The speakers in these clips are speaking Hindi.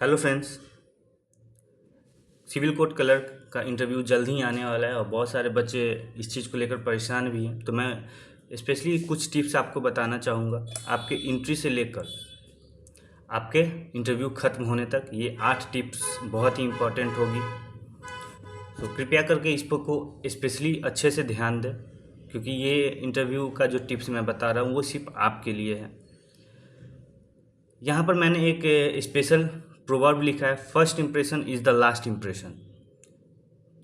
Hello friends. Civil court clerk का इंटरव्यू जल्द ही आने वाला है और बहुत सारे बच्चे इस चीज़ को लेकर परेशान भी हैं। तो मैं स्पेशली कुछ टिप्स आपको बताना चाहूँगा। आपके एंट्री से लेकर आपके इंटरव्यू ख़त्म होने तक ये 8 टिप्स बहुत ही इम्पोर्टेंट होगी। तो कृपया करके इस पर को स्पेशली अच्छे से ध्यान दें, क्योंकि ये इंटरव्यू का जो टिप्स मैं बता रहा हूँ वो सिर्फ आपके लिए है। यहाँ पर मैंने एक स्पेशल प्रोवर्ब लिखा है, first impression is the last impression.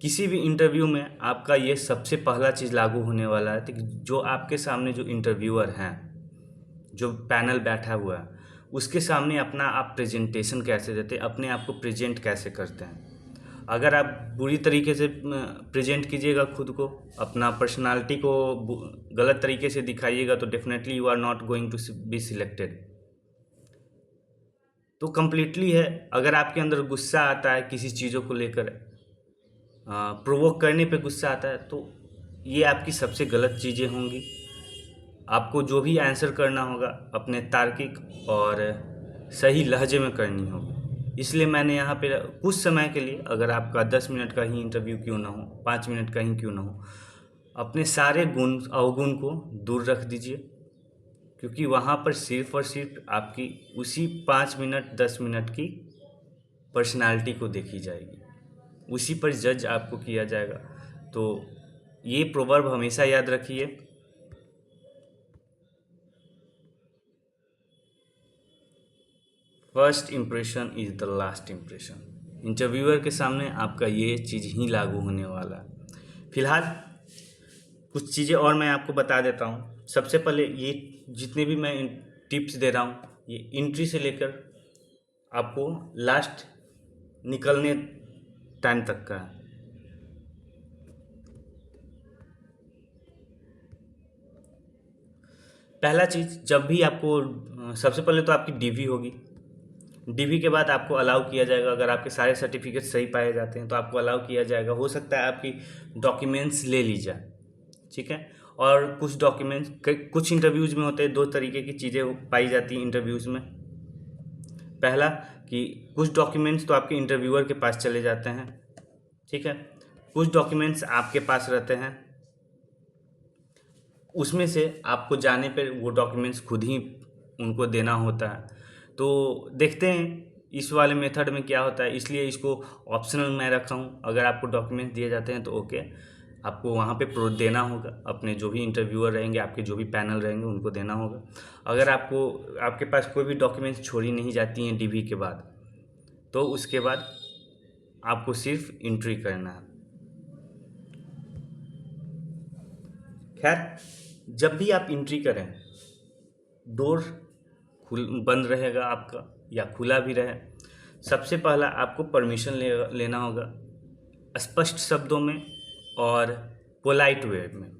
किसी भी इंटरव्यू में आपका ये सबसे पहला चीज़ लागू होने वाला है कि जो आपके सामने जो इंटरव्यूअर हैं, जो पैनल बैठा हुआ है, उसके सामने अपना आप प्रेजेंटेशन कैसे देते हैं, अपने आप को प्रेजेंट कैसे करते हैं। अगर आप बुरी तरीके से प्रेजेंट कीजिएगा खुद को, अपना पर्सनालिटी को गलत तरीके से दिखाइएगा, तो definitely you are not going to be selected. तो कम्प्लीटली है, अगर आपके अंदर गुस्सा आता है किसी चीज़ों को लेकर, प्रोवोक करने पे गुस्सा आता है, तो ये आपकी सबसे गलत चीज़ें होंगी। आपको जो भी आंसर करना होगा अपने तार्किक और सही लहजे में करनी होगी। इसलिए मैंने यहाँ पे कुछ समय के लिए, अगर आपका 10 मिनट का ही इंटरव्यू क्यों ना हो, 5 मिनट का ही क्यों ना हो, अपने सारे गुण अवगुण को दूर रख दीजिए, क्योंकि वहाँ पर सिर्फ और सिर्फ आपकी उसी 5 मिनट 10 मिनट की पर्सनालिटी को देखी जाएगी, उसी पर जज आपको किया जाएगा। तो ये प्रोवर्ब हमेशा याद रखिए। First impression is the last impression. Interviewer के सामने आपका ये चीज़ ही लागू होने वाला है। फिलहाल कुछ चीज़ें और मैं आपको बता देता हूँ। सबसे पहले, ये जितने भी मैं टिप्स दे रहा हूँ, ये एंट्री से लेकर आपको लास्ट निकलने टाइम तक का है। पहला चीज़, जब भी आपको सबसे पहले तो आपकी डीवी होगी। डीवी के बाद आपको अलाउ किया जाएगा, अगर आपके सारे सर्टिफिकेट सही पाए जाते हैं तो आपको अलाउ किया जाएगा। हो सकता है आपकी डॉक्यूमेंट्स ले ली जाए, ठीक है। और कुछ डॉक्यूमेंट्स, कुछ इंटरव्यूज़ में होते हैं, दो तरीके की चीज़ें पाई जाती हैं इंटरव्यूज़ में। पहला कि कुछ डॉक्यूमेंट्स तो आपके इंटरव्यूअर के पास चले जाते हैं, ठीक है। कुछ डॉक्यूमेंट्स आपके पास रहते हैं, उसमें से आपको जाने पर वो डॉक्यूमेंट्स खुद ही उनको देना होता है। तो देखते हैं इस वाले मेथड में क्या होता है, इसलिए इसको ऑप्शनल मैं रखा हूँ। अगर आपको डॉक्यूमेंट्स दिए जाते हैं तो ओके, आपको वहाँ पे प्रो देना होगा, अपने जो भी इंटरव्यूअर रहेंगे, आपके जो भी पैनल रहेंगे, उनको देना होगा। अगर आपके पास कोई भी डॉक्यूमेंट्स छोड़ी नहीं जाती हैं डीवी के बाद, तो उसके बाद आपको सिर्फ एंट्री करना है। खैर, जब भी आप एंट्री करें, डोर बंद रहेगा आपका या खुला भी रहे, सबसे पहला आपको परमिशन लेना होगा, स्पष्ट शब्दों में और पोलाइट वे में।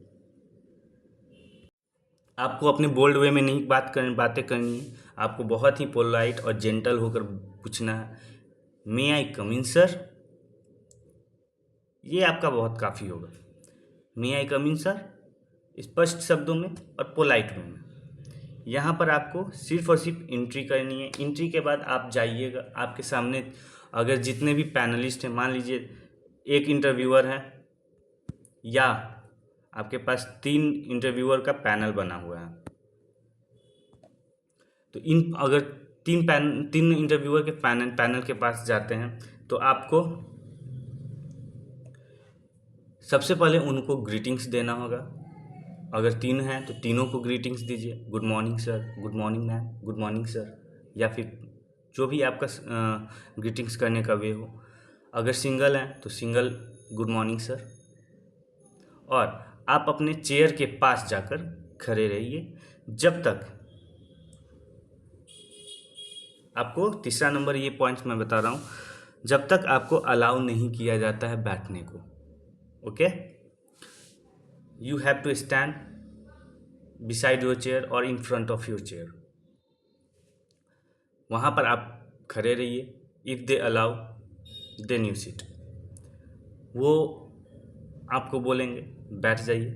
आपको अपने बोल्ड वे में नहीं बातें करनी है, आपको बहुत ही पोलाइट और जेंटल होकर पूछना है, मे आई कम इन सर। ये आपका बहुत काफ़ी होगा, मे आई कम इन सर, स्पष्ट शब्दों में और पोलाइट वे में। यहाँ पर आपको सिर्फ और सिर्फ एंट्री करनी है। एंट्री के बाद आप जाइएगा, आपके सामने अगर जितने भी पैनलिस्ट हैं, मान लीजिए एक इंटरव्यूअर है या आपके पास 3 इंटरव्यूअर का पैनल बना हुआ है, तो अगर 3 इंटरव्यूअर के पैनल के पास जाते हैं, तो आपको सबसे पहले उनको ग्रीटिंग्स देना होगा। अगर 3 हैं तो तीनों को ग्रीटिंग्स दीजिए, good morning sir, good morning ma'am, good morning sir, या फिर जो भी आपका ग्रीटिंग्स करने का वे हो। अगर सिंगल हैं तो सिंगल गुड मॉर्निंग सर। और आप अपने चेयर के पास जाकर खड़े रहिए जब तक आपको, तीसरा नंबर ये पॉइंट्स मैं बता रहा हूँ, जब तक आपको अलाउ नहीं किया जाता है बैठने को। Okay, you have to stand beside your chair और in front of your chair. वहाँ पर आप खड़े रहिए। If they allow then you sit. वो आपको बोलेंगे बैठ जाइए,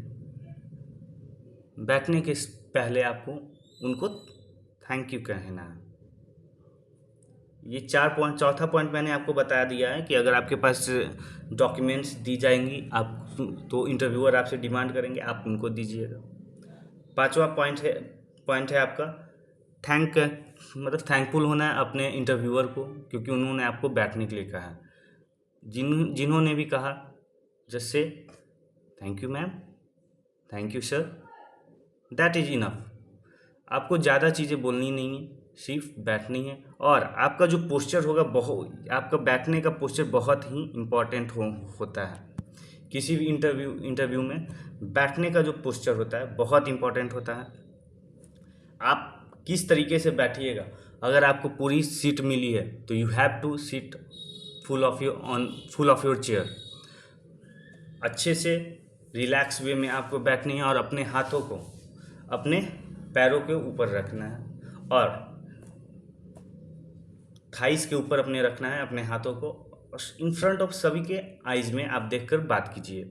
बैठने के पहले आपको उनको थैंक यू कहना है। ये 4 पॉइंट, चौथा पॉइंट मैंने आपको बता दिया है कि अगर आपके पास डॉक्यूमेंट्स दी जाएंगी आप तो इंटरव्यूअर आपसे डिमांड करेंगे, आप उनको दीजिएगा। 5वां पॉइंट है आपका थैंकफुल होना है अपने इंटरव्यूअर को, क्योंकि उन्होंने आपको बैठने के लिए कहा है। जिन्होंने भी कहा just say thank you ma'am, thank you sir, that is enough. आपको ज़्यादा चीज़ें बोलनी नहीं है, सिर्फ बैठनी है। और आपका जो पोस्चर होगा, आपका बैठने का पोस्चर बहुत ही इम्पॉर्टेंट होता है। किसी भी इंटरव्यू में बैठने का जो पोस्चर होता है बहुत इम्पॉर्टेंट होता है। आप किस तरीके से बैठिएगा, अगर आपको पूरी सीट मिली है तो you have to sit full of your chair. अच्छे से रिलैक्स वे में आपको बैठनी है और अपने हाथों को अपने पैरों के ऊपर रखना है और थाइस के ऊपर अपने रखना है अपने हाथों को। इन फ्रंट ऑफ सभी के आइज़ में आप देखकर बात कीजिए।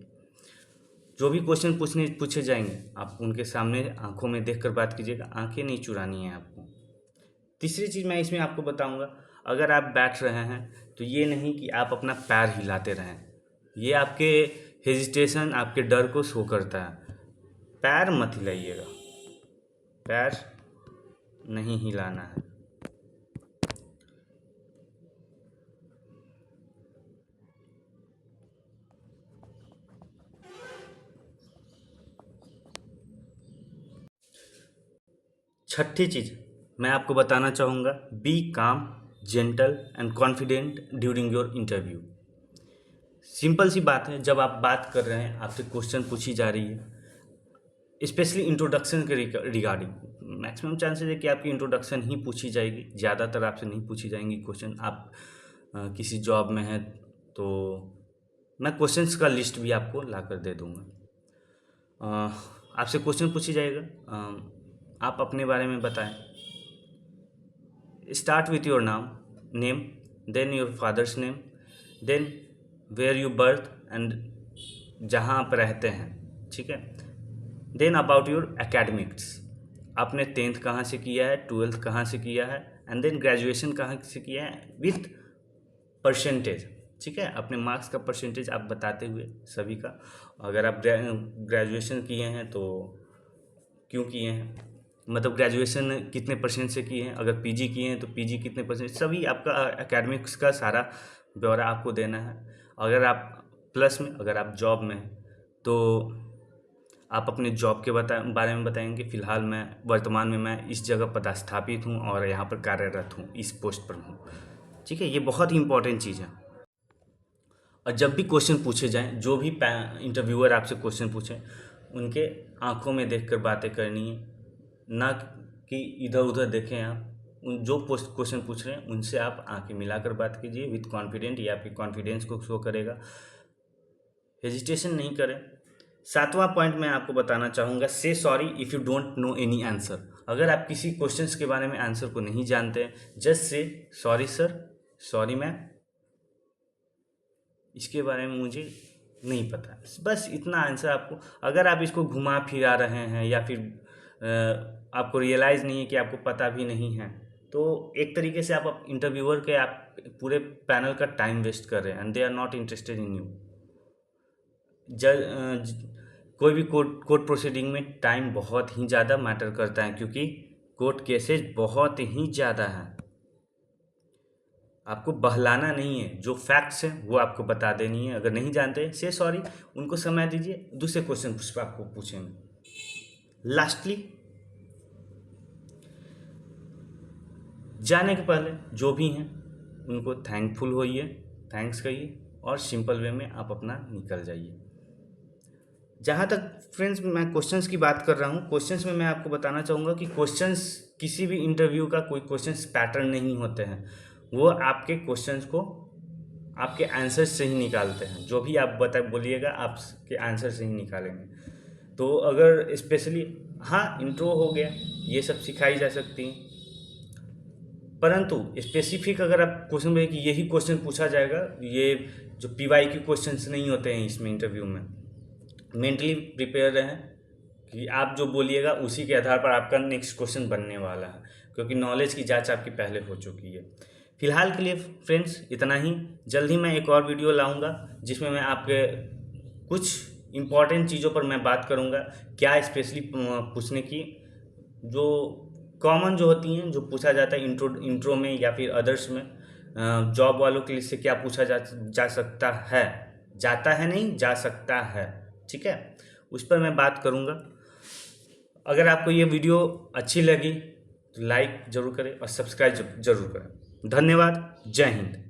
जो भी क्वेश्चन पूछे जाएंगे आप उनके सामने आंखों में देखकर बात कीजिएगा, आंखें नहीं चुरानी है आपको। तीसरी चीज़ मैं इसमें आपको बताऊंगा, अगर आप बैठ रहे हैं तो ये नहीं कि आप अपना पैर हिलाते रहें, ये आपके हेजिटेशन, आपके डर को शो करता है। पैर मत हिलाइएगा, पैर नहीं हिलाना है। छठी चीज़ मैं आपको बताना चाहूँगा, be calm, gentle and confident during your interview. Simple सी बात है, जब आप बात कर रहे हैं, आपसे क्वेश्चन पूछी जा रही है, स्पेशली इंट्रोडक्शन के रिगार्डिंग, मैक्सिमम चांसेस है कि आपकी इंट्रोडक्शन ही पूछी जाएगी, ज़्यादातर आपसे नहीं पूछी जाएंगी क्वेश्चन। आप किसी जॉब में हैं तो मैं क्वेश्चंस का लिस्ट भी आपको ला कर दे दूँगा। आपसे क्वेश्चन पूछी जाएगा, आप अपने बारे में बताएं। Start with your name, then your father's name, then where you birth and जहाँ आप रहते हैं, ठीक है। देन अबाउट योर एकेडमिक्स, आपने 10th कहाँ से किया है, 12th कहाँ से किया है, एंड देन ग्रेजुएशन कहाँ से किया है विथ परसेंटेज, ठीक है। अपने मार्क्स का परसेंटेज आप बताते हुए सभी का। अगर आप ग्रेजुएशन किए हैं तो क्यों किए हैं, मतलब ग्रेजुएशन कितने परसेंट से किए हैं, अगर पीजी किए हैं तो पीजी कितने परसेंट, सभी आपका एकेडमिक्स का सारा ब्यौरा आपको देना है। अगर आप प्लस में, अगर आप जॉब में हैं तो आप अपने जॉब के बारे में बताएंगे। फ़िलहाल मैं वर्तमान में मैं इस जगह पदस्थापित हूँ और यहाँ पर कार्यरत हूँ, इस पोस्ट पर हूँ, ठीक है। ये बहुत ही इंपॉर्टेंट चीज़ है। और जब भी क्वेश्चन पूछे जाएं, जो भी इंटरव्यूअर आपसे क्वेश्चन पूछें, उनके आंखों में देखकर बातें करनी है, ना कि इधर उधर देखें। आप उन जो क्वेश्चन पूछ रहे हैं उनसे आप आंखें मिलाकर बात कीजिए विथ कॉन्फिडेंट, ये आपकी कॉन्फिडेंस को शो करेगा। हेजिटेशन नहीं करें। 7वां पॉइंट मैं आपको बताना चाहूँगा, से sorry if you don't know any answer. अगर आप किसी क्वेश्चंस के बारे में आंसर को नहीं जानते हैं, just say sorry sir, sorry ma'am, इसके बारे में मुझे नहीं पता, बस इतना आंसर आपको। अगर आप इसको घुमा फिरा रहे हैं या फिर आपको रियलाइज़ नहीं है कि आपको पता भी नहीं है, तो एक तरीके से आप इंटरव्यूअर के, आप पूरे पैनल का टाइम वेस्ट कर रहे हैं and they are not interested in you. कोई भी कोर्ट प्रोसीडिंग में टाइम बहुत ही ज़्यादा मैटर करता है, क्योंकि कोर्ट केसेज बहुत ही ज़्यादा हैं। आपको बहलाना नहीं है, जो फैक्ट्स हैं वो आपको बता देनी है। अगर नहीं जानते से सॉरी, उनको समय दीजिए, दूसरे क्वेश्चन आपको पूछेंगे। लास्टली, जाने के पहले जो भी हैं उनको थैंकफुल होइए, थैंक्स कहिए और सिंपल वे में आप अपना निकल जाइए। जहाँ तक फ्रेंड्स मैं क्वेश्चंस की बात कर रहा हूँ, क्वेश्चंस में मैं आपको बताना चाहूँगा कि क्वेश्चंस, किसी भी इंटरव्यू का कोई क्वेश्चंस पैटर्न नहीं होते हैं। वो आपके क्वेश्चंस को आपके आंसर से ही निकालते हैं। जो भी आप बोलिएगा आपके आंसर से ही निकालेंगे। तो अगर स्पेशली, हाँ इंट्रो हो गया, ये सब सिखाई जा सकती हैं, परंतु स्पेसिफिक अगर आप क्वेश्चन में कि यही क्वेश्चन पूछा जाएगा, ये जो पीवाई के क्वेश्चंस नहीं होते हैं इसमें इंटरव्यू में। मेंटली प्रिपेयर रहें कि आप जो बोलिएगा उसी के आधार पर आपका नेक्स्ट क्वेश्चन बनने वाला है, क्योंकि नॉलेज की जांच आपकी पहले हो चुकी है। फिलहाल के लिए फ्रेंड्स इतना ही। जल्द ही मैं एक और वीडियो लाऊंगा जिसमें मैं आपके कुछ इम्पॉर्टेंट चीज़ों पर मैं बात करूंगा, क्या स्पेशली पूछने की जो कॉमन जो होती हैं, जो पूछा जाता है इंट्रो में या फिर अदर्स में, जॉब वालों के लिए से क्या पूछा जा सकता है, जाता है नहीं, जा सकता है, ठीक है, उस पर मैं बात करूंगा। अगर आपको ये वीडियो अच्छी लगी तो लाइक ज़रूर करें और सब्सक्राइब ज़रूर करें। धन्यवाद। जय हिंद।